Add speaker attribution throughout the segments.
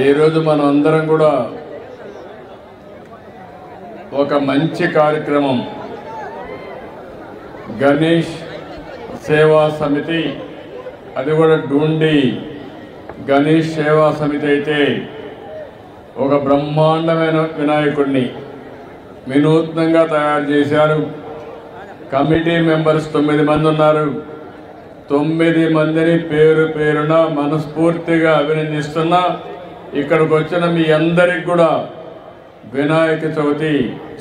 Speaker 1: ఈరోజు మనం అందరం కూడా ఒక మంచి కార్యక్రమం గణేష్ సేవా సమితి, అది కూడా డూండి గణేష్ సేవా సమితి అయితే ఒక బ్రహ్మాండమైన వినాయకుడిని వినూత్నంగా తయారు చేశారు. కమిటీ మెంబర్స్ 9 మంది ఉన్నారు. 9 మందిని పేరు పేరున మనస్ఫూర్తిగా అభినందిస్తున్నా. ఇక్కడికి వచ్చిన మీ అందరికి కూడా వినాయక చవితి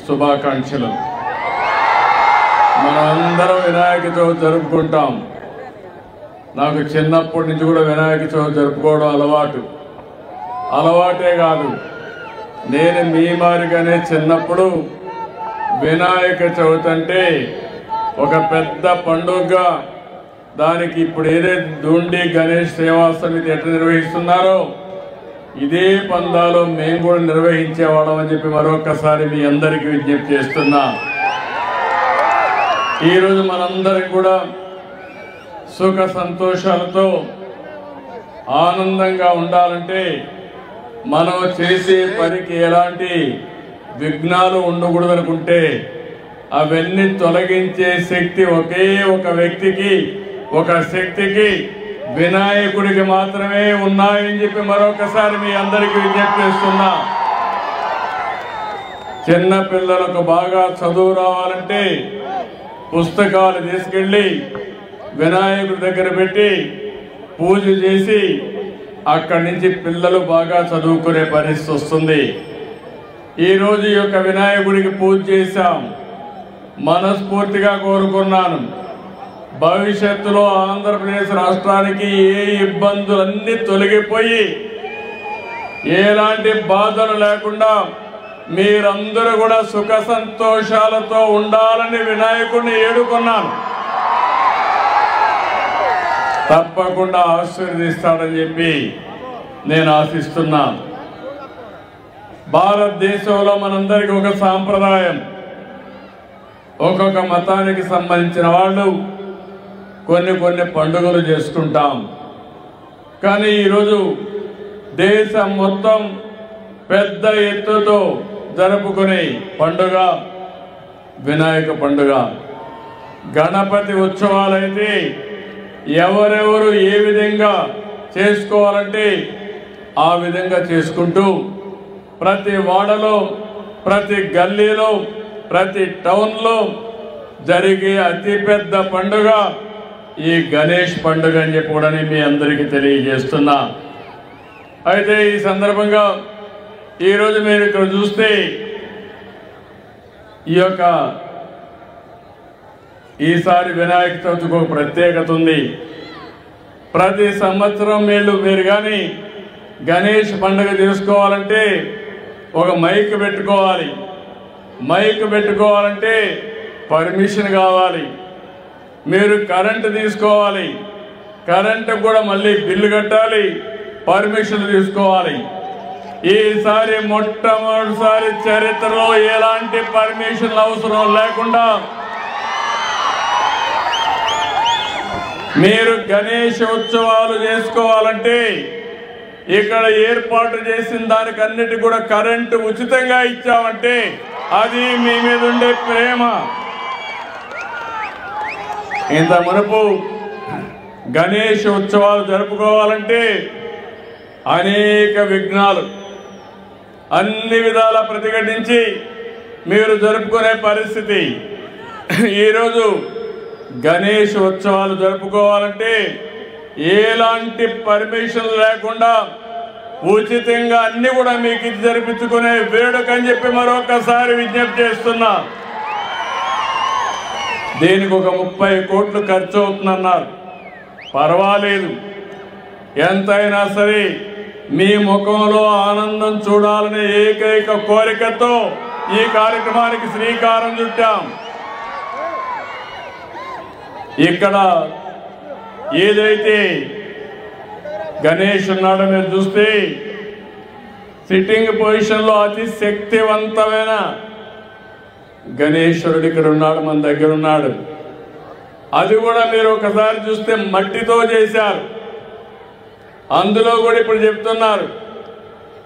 Speaker 1: శుభాకాంక్షలు. మనందరం వినాయక చవితి జరుపుకుంటాం. నాకు చిన్నప్పటి నుంచి కూడా వినాయక చవితి జరుపుకోవడం అలవాటే కాదు, నేను మీ మాదిరిగానే చిన్నప్పుడు వినాయక చవితి అంటే ఒక పెద్ద పండుగగా, దానికి ఇప్పుడు ఏదైతే డూండి గణేష్ సేవా సమితి ఎట్లా నిర్వహిస్తున్నారో ఇదే పందాలో మేము కూడా నిర్వహించేవాళ్ళం అని చెప్పి మరొకసారి మీ అందరికీ విజ్ఞప్తి చేస్తున్నా. ఈరోజు మనందరికి కూడా సుఖ సంతోషాలతో ఆనందంగా ఉండాలంటే మనం చేసే పనికి ఎలాంటి విఘ్నాలు ఉండకూడదనుకుంటే అవన్నీ తొలగించే శక్తి ఒకే ఒక వ్యక్తికి, ఒక శక్తికి, వినాయకుడికి మాత్రమే ఉన్నాయని చెప్పి మరొకసారి మీ అందరికీ విజ్ఞప్తి చేస్తున్నా. చిన్న పిల్లలకు బాగా చదువు రావాలంటే పుస్తకాలు తీసుకెళ్ళి వినాయకుడి దగ్గర పెట్టి పూజ చేసి అక్కడి నుంచి పిల్లలు బాగా చదువుకునే పరిస్థితి వస్తుంది. ఈరోజు ఈ యొక్క వినాయకుడికి పూజ చేశాం. మనస్ఫూర్తిగా కోరుకున్నాను, భవిష్యత్తులో ఆంధ్రప్రదేశ్ రాష్ట్రానికి ఏ ఇబ్బందులన్నీ తొలగిపోయి ఎలాంటి బాధలు లేకుండా మీరందరూ కూడా సుఖ సంతోషాలతో ఉండాలని వినాయకుడిని ఏడుకున్నాను. తప్పకుండా ఆశీర్వదిస్తాడని చెప్పి నేను ఆశిస్తున్నాను. భారతదేశంలో మనందరికీ ఒక సాంప్రదాయం, ఒక్కొక్క మతానికి సంబంధించిన వాళ్ళు కొన్ని పండుగలు చేసుకుంటాం. కానీ ఈరోజు దేశం మొత్తం పెద్ద ఎత్తుతో జరుపుకునే పండుగ వినాయక పండుగ. గణపతి ఉత్సవాలైతే ఎవరెవరు ఏ విధంగా చేసుకోవాలంటే ఆ విధంగా చేసుకుంటూ ప్రతి వాడలో, ప్రతి గల్లీలో, ప్రతి టౌన్లో జరిగే అతిపెద్ద పండుగ ఈ గణేష్ పండుగ అని చెప్పి కూడా మీ అందరికీ తెలియజేస్తున్నా. అయితే ఈ సందర్భంగా ఈరోజు మీరు ఇక్కడ చూస్తే ఈసారి వినాయక చవితికి ఒక ప్రత్యేకత ఉంది. ప్రతి సంవత్సరం మీరు కానీ గణేష్ పండుగ చేసుకోవాలంటే ఒక మైక్ పెట్టుకోవాలి. మైక్ పెట్టుకోవాలంటే పర్మిషన్ కావాలి. మీరు కరెంటు తీసుకోవాలి, కరెంటు కూడా మళ్ళీ బిల్లు కట్టాలి, పర్మిషన్ తీసుకోవాలి. ఈసారి మొట్టమొదటిసారి చరిత్రలో ఎలాంటి పర్మిషన్ అవసరం లేకుండా మీరు గణేష్ ఉత్సవాలు చేసుకోవాలంటే ఇక్కడ ఏర్పాటు చేసిన దానికి అన్నిటి కూడా కరెంటు ఉచితంగా ఇచ్చామంటే అది మీ మీద ఉండే ప్రేమ. ఇంత మునుపు గణేష్ ఉత్సవాలు జరుపుకోవాలంటే అనేక విఘ్నాలు, అన్ని విధాల ప్రతిఘటించి మీరు జరుపుకునే పరిస్థితి. ఈరోజు గణేష్ ఉత్సవాలు జరుపుకోవాలంటే ఎలాంటి పర్మిషన్ లేకుండా ఉచితంగా అన్ని కూడా మీకు ఇది జరిపించుకునే వేడుక అని చెప్పి మరొకసారి విజ్ఞప్తి చేస్తున్నా. దీనికి ఒక 30 కోట్లు ఖర్చు అవుతుందన్నారు. పర్వాలేదు, ఎంతైనా సరే మీ ముఖంలో ఆనందం చూడాలనే ఏకైక కోరికతో ఈ కార్యక్రమానికి శ్రీకారం చుట్టాం. ఇక్కడ ఏదైతే గణేష్ ఉన్నాడో మీరు చూస్తే సిట్టింగ్ పొజిషన్లో అతి శక్తివంతమైన గణేశ్వరుడు ఇక్కడ ఉన్నాడు, మన దగ్గర ఉన్నాడు. అది కూడా మీరు ఒకసారి చూస్తే మట్టితో చేశారు. అందులో కూడా ఇప్పుడు చెప్తున్నారు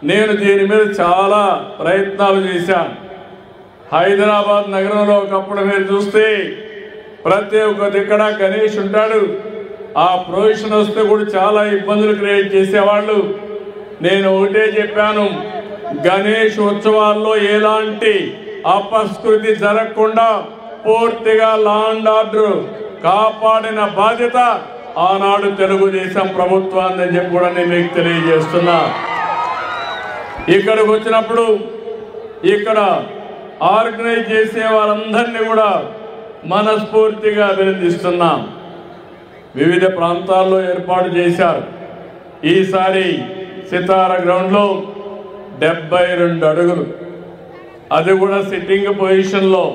Speaker 1: నేను దీని మీద చాలా ప్రయత్నాలు చేశాను. హైదరాబాద్ నగరంలో ఒకప్పుడు మీరు చూస్తే ప్రతి ఒక్క దిక్కడ గణేష్ ఉంటాడు. ఆ ప్రొవిషన్ వస్తే కూడా చాలా ఇబ్బందులు క్రియేట్ చేసేవాళ్ళు. నేను ఒకటే చెప్పాను, గణేష్ ఉత్సవాల్లో ఎలాంటి అపస్కృతి జరగకుండా పూర్తిగా లా అండ్ ఆర్డర్ కాపాడిన బాధ్యత ఆనాడు తెలుగుదేశం ప్రభుత్వాన్ని చెప్పి కూడా నేను మీకు తెలియజేస్తున్నా. ఇక్కడికి వచ్చినప్పుడు ఇక్కడ ఆర్గనైజ్ చేసే వాళ్ళందరినీ కూడా మనస్ఫూర్తిగా అభినందిస్తున్నాం. వివిధ ప్రాంతాల్లో ఏర్పాటు చేశారు. ఈసారి సితార గ్రౌండ్లో 72 అడుగులు, అది కూడా సిట్టింగ్ పొజిషన్లో.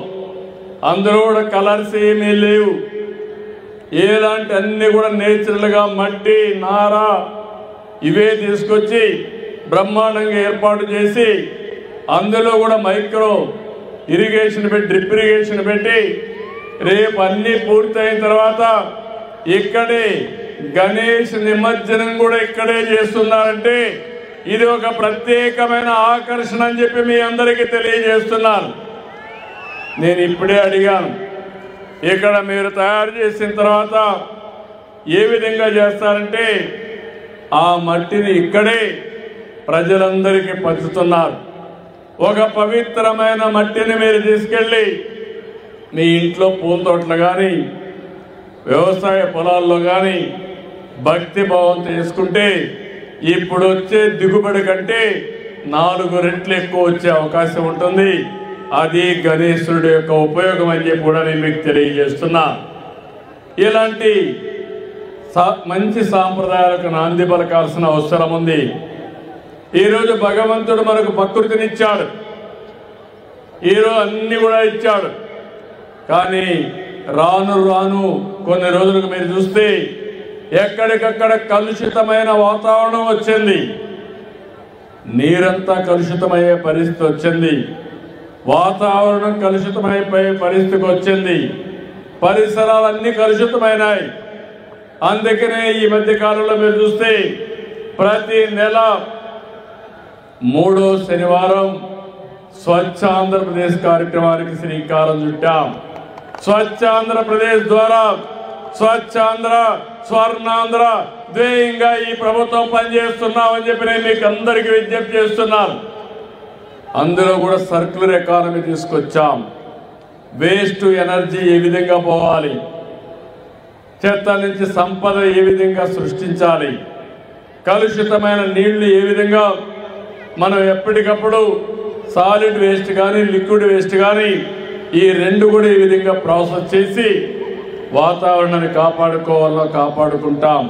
Speaker 1: అందరూ కూడా కలర్స్ ఏమీ లేవు, ఎలాంటి అన్ని కూడా నేచురల్గా మట్టి నార ఇవే తీసుకొచ్చి బ్రహ్మాండంగా ఏర్పాటు చేసి అందులో కూడా మైక్రో ఇరిగేషన్ పెట్టి డ్రిప్ ఇరిగేషన్ పెట్టి రేపు అన్నీ పూర్తయిన తర్వాత ఇక్కడే గణేష్ నిమజ్జనం కూడా ఇక్కడే చేస్తున్నారంటే ఇది ఒక ప్రత్యేకమైన ఆకర్షణ అని చెప్పి మీ అందరికీ తెలియజేస్తున్నాను. నేను ఇప్పుడే అడిగాను, ఇక్కడ మీరు తయారు చేసిన తర్వాత ఏ విధంగా చేస్తారంటే ఆ మట్టిని ఇక్కడే ప్రజలందరికీ పంచుతున్నారు. ఒక పవిత్రమైన మట్టిని మీరు తీసుకెళ్ళి మీ ఇంట్లో పూల తోటలు కానీ వ్యవసాయ పొలాల్లో కానీ భక్తి భావంతో చేసుకుంటే ఇప్పుడు వచ్చే దిగుబడి కంటే 4 రెట్లు ఎక్కువ వచ్చే అవకాశం ఉంటుంది. అది గణేశుడి యొక్క ఉపయోగం అని చెప్పి కూడా నేను మీకు తెలియజేస్తున్నా. ఇలాంటి మంచి సాంప్రదాయాలకు నాంది పలకాల్సిన అవసరం ఉంది. ఈరోజు భగవంతుడు మనకు ప్రకృతినిచ్చాడు, ఈరోజు అన్ని కూడా ఇచ్చాడు. కానీ రాను రాను కొన్ని రోజులకు మీరు చూస్తే ఎక్కడికక్కడ కలుషితమైన వాతావరణం వచ్చింది, నీరంతా కలుషితమయ్యే పరిస్థితి వచ్చింది, వాతావరణం కలుషితమైపోయే పరిస్థితికి వచ్చింది, పరిసరాలన్నీ కలుషితమైనాయి. అందుకనే ఈ మధ్య కాలంలో మీరు చూస్తే ప్రతి నెల 3వ శనివారం స్వచ్ఛ ఆంధ్రప్రదేశ్ కార్యక్రమానికి శ్రీకారం చుట్టాం. స్వచ్ఛ ఆంధ్రప్రదేశ్ ద్వారా స్వచ్ఛాంధ్ర స్వర్ణాంధ్ర ధ్యేయంగా ఈ ప్రభుత్వం పనిచేస్తున్నామని చెప్పి నేను మీకు అందరికీ విజ్ఞప్తి చేస్తున్నాను. అందులో కూడా సర్క్యులర్ ఎకానమీ తీసుకొచ్చాం. వేస్ట్ టు ఎనర్జీ ఏ విధంగా పోవాలి, చెత్త నుంచి సంపద ఏ విధంగా సృష్టించాలి, కలుషితమైన నీళ్లు ఏ విధంగా మనం ఎప్పటికప్పుడు సాలిడ్ వేస్ట్ కానీ లిక్విడ్ వేస్ట్ కానీ ఈ రెండు కూడా ఈ విధంగా ప్రాసెస్ చేసి వాతావరణాన్ని కాపాడుకోవాలో కాపాడుకుంటాం.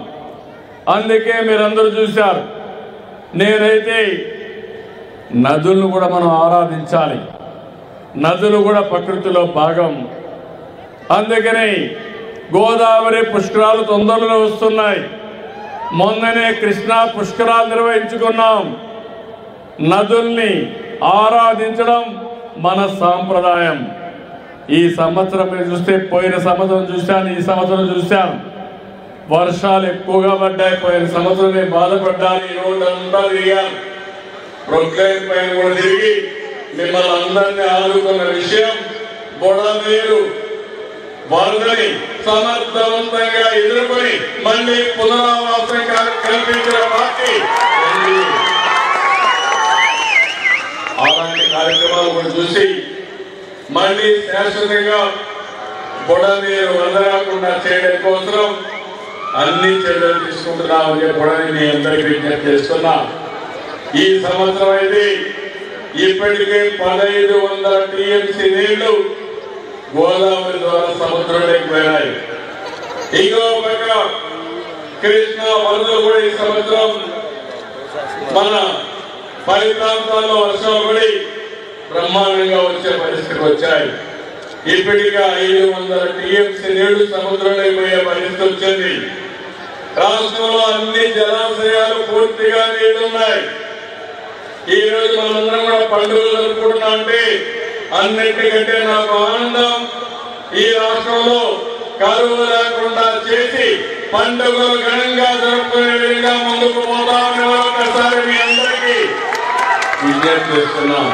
Speaker 1: అందుకే మీరందరూ చూశారు, నేనైతే నదులను కూడా మనం ఆరాధించాలి, నదులు కూడా ప్రకృతిలో భాగం. అందుకని గోదావరి పుష్కరాలు తొందరలో వస్తున్నాయి. మొన్ననే కృష్ణా పుష్కరాలు నిర్వహించుకున్నాం. నదుల్ని ఆరాధించడం మన సాంప్రదాయం. ఈ సంవత్సరం మీరు చూస్తే పోయిన సంవత్సరం చూశాను, ఈ సంవత్సరం చూశాను, వర్షాలు ఎక్కువగా పడ్డాయి. పోయిన సంవత్సరం నేను బాధపడ్డాను, ఈ రోజు అంతా తిరిగాను, ప్రొక్లైన్ పైన కూడా తిరిగి మిమ్మల్ని అందరినీ ఆదుకున్న విషయం బుడమేరు వరదని సమర్థవంతంగా ఎదుర్కొని మళ్ళీ పునరావాసం కల్పించిన పార్టీ. అలాంటి కార్యక్రమాలు కూడా చూసి మళ్ళీ శాశ్వతంగా బుడమేరు వరద రాకుండా చేయడం కోసం అన్ని చర్యలు తీసుకుంటున్నామని చెప్పడానికి మీ అందరికీ విజ్ఞప్తి చేస్తున్నా. ఈ సంవత్సరం అయితే ఇప్పటికే 1500 టీఎంసీ నీళ్లు గోదావరి ద్వారా సముద్రంలోకి వెళ్ళాయి. ఇంకో పక్క కృష్ణా వరదలు కూడా ఈ సంవత్సరం మన ఫలితాంశాల్లో వర్షాలు పడి బ్రహ్మాండంగా వచ్చే పరిస్థితికి వచ్చాయి. ఇప్పటికే 500 టీఎంసీ నీళ్లు సముద్రంలోకి పోయే పరిస్థితి వచ్చింది. రాష్ట్రంలో అన్ని జలాశయాలు పూర్తిగా నీళ్లున్నాయి. ఈ రోజు మనందరం కూడా పండుగలు జరుపుకుంటున్నా అంటే అన్నిటికంటే నాకు ఆనందం, ఈ రాష్ట్రంలో కరువు లేకుండా చేసి పండుగలు ఘనంగా జరుపుకునే విధంగా ముందుకు పోతామని ఒకసారి మీ అందరికీ విజ్ఞప్తి చేస్తున్నాం.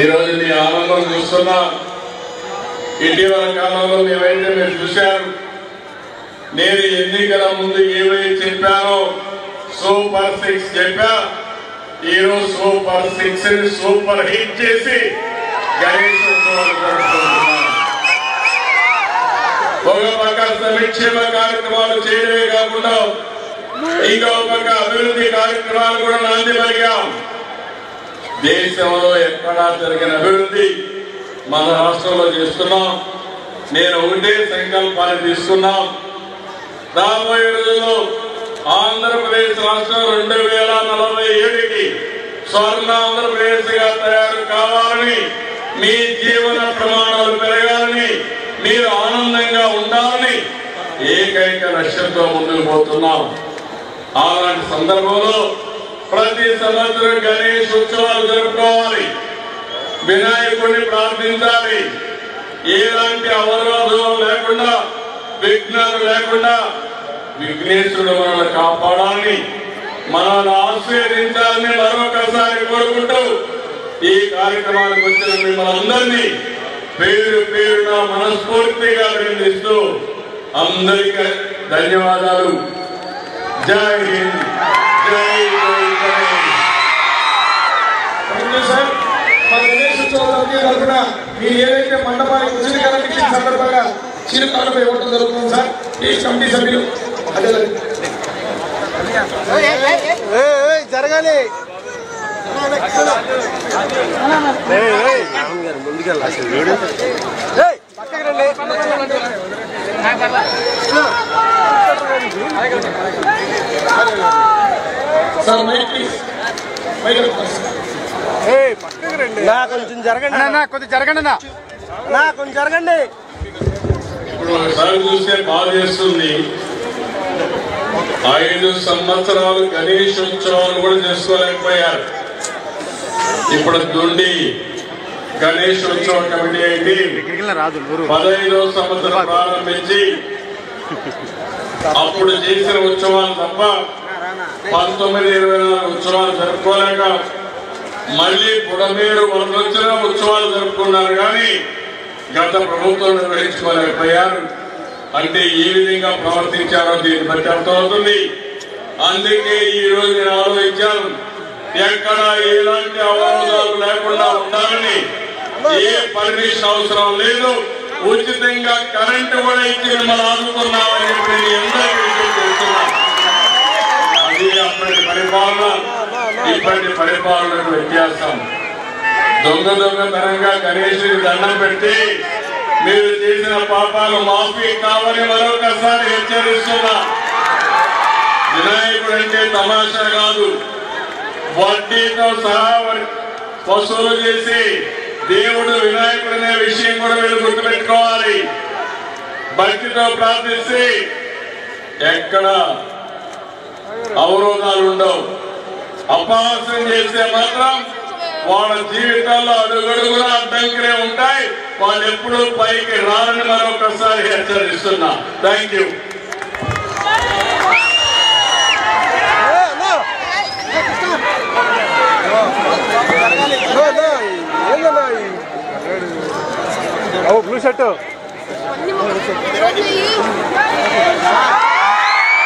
Speaker 1: ఈరోజు మీ ఆనందం చూస్తున్నా. ఇటీవల కాలంలో మేమైతే మీరు చూశారు, నేను ఎన్నికల ముందు ఏవైతే చెప్పానో సూపర్ 6 చెప్పా. ఈరోజు సూపర్ 6 ని సూపర్ హిట్ చేసి గణేష్ ఉత్సవాలు జరుపుకుంటున్నాం. ఒక పక్క సంక్షేమ కార్యక్రమాలు చేయడమే కాకుండా ఇంకో పక్క అభివృద్ధి కార్యక్రమాలు కూడా నాంది పలికాం. దేశంలో ఎక్కడా జరిగిన అభివృద్ధి మన రాష్ట్రంలో చేస్తున్నాం. నేను ఒకటే సంకల్పాన్ని తీసుకున్నాం. రాబోయే రోజుల్లో ఆంధ్రప్రదేశ్ రాష్ట్రం 2047కి స్వర్ణ ఆంధ్రప్రదేశ్ గా తయారు కావాలని, మీ జీవన ప్రమాణాలు పెరగాలని, మీరు ఆనందంగా ఉండాలని ఏకైక లక్ష్యంతో ముందుకు పోతున్నాం. అలాంటి సందర్భంలో ప్రతి సంవత్సరం గణేష్ ఉత్సవాలు జరుపుకోవాలి, వినాయకుడిని ప్రార్థించాలి. ఎలాంటి అవరోధాలు లేకుండా, విఘ్నాలు లేకుండా విఘ్నేశ్వరుడు మనల్ని కాపాడాలని, మనల్ని ఆశీర్వదించాలని మరొకసారి కోరుకుంటూ ఈ కార్యక్రమానికి వచ్చిన మిమ్మల్ని అందరినీ పేరు పేరున మనస్ఫూర్తిగా అభినందిస్తూ అందరికీ ధన్యవాదాలు. జై హింద్, జై జై గణేష్.
Speaker 2: మన గణేష్ ఉత్సవాలకి తరఫున మీరు ఏదైతే మండపానికి ఉచిత సందర్భంగా చిరుకాలపై ఇవ్వడం జరుగుతుంది సార్. ఈ కమిటీ సభ్యులు అదే
Speaker 3: జరగాలి ముందుకెళ్ళి పక్కకి రండి.
Speaker 2: సార్ మైక్ ప్లీజ్, మైక్
Speaker 3: పక్కకి రండి. నా కొంచెం జరగండి, కొంచెం జరగండి, నా కొంచెం జరగండి.
Speaker 1: ఇప్పుడు ఒకసారి చూస్తే బాగా చేస్తుంది. 5 సంవత్సరాలు గణేష్ ఉత్సవాలు కూడా చేసుకోలేకపోయారు. ఇప్పుడు దుండి గణేష్ ఉత్సవ కమిటీ అయితే 15వ సంవత్సరం ప్రారంభించి అప్పుడు చేసిన ఉత్సవాలు తప్ప 19-24 ఉత్సవాలు జరుపుకోలేక మళ్ళీ బుడమేరు వరదొచ్చిన ఉత్సవాలు జరుపుకున్నారు. కానీ గత ప్రభుత్వం నిర్వహించుకోలేకపోయారు. అంటే ఏ విధంగా ప్రవర్తించారో దీన్ని బట్టి అర్థమవుతుంది. అందుకే ఈ రోజు నేను ఆలోచించాను, ఎక్కడ ఎలాంటి అవరోధాలు లేకుండా ఉండాలని, ఏ పర్మిషన్ అవసరం లేదు, ఉచితంగా కరెంటు కూడా ఇచ్చి మిమ్మల్ని ఆదుకున్నామని చెప్పి అందరికీ విషయం చేస్తున్నాం. అది అప్పటి పరిపాలన, ఇప్పటి పరిపాలనకు వ్యత్యాసం. దొంగతనంగా గణేశుడికి దండం పెట్టి మీరు చేసిన పాపాలు మాఫీ కావని మరొకసారి హెచ్చరిస్తున్నా. వినాయకుడు అంటే తమాషా కాదు, వడ్డీతో సహా వసూలు చేసి దేవుడు వినాయకుడు అనే విషయం కూడా మీరు గుర్తుపెట్టుకోవాలి. భక్తితో ప్రార్థిస్తే ఎక్కడ అవరోధాలు ఉండవు. అపహాస్యం చేస్తే మాత్రం వాళ్ళ జీవితాల్లో అడుగడుగునా అడ్డంకులే ఉంటాయి. వాళ్ళు ఎప్పుడూ పైకి రారని మరొకసారి హెచ్చరిస్తున్నా. Thank you.
Speaker 3: Blue shirt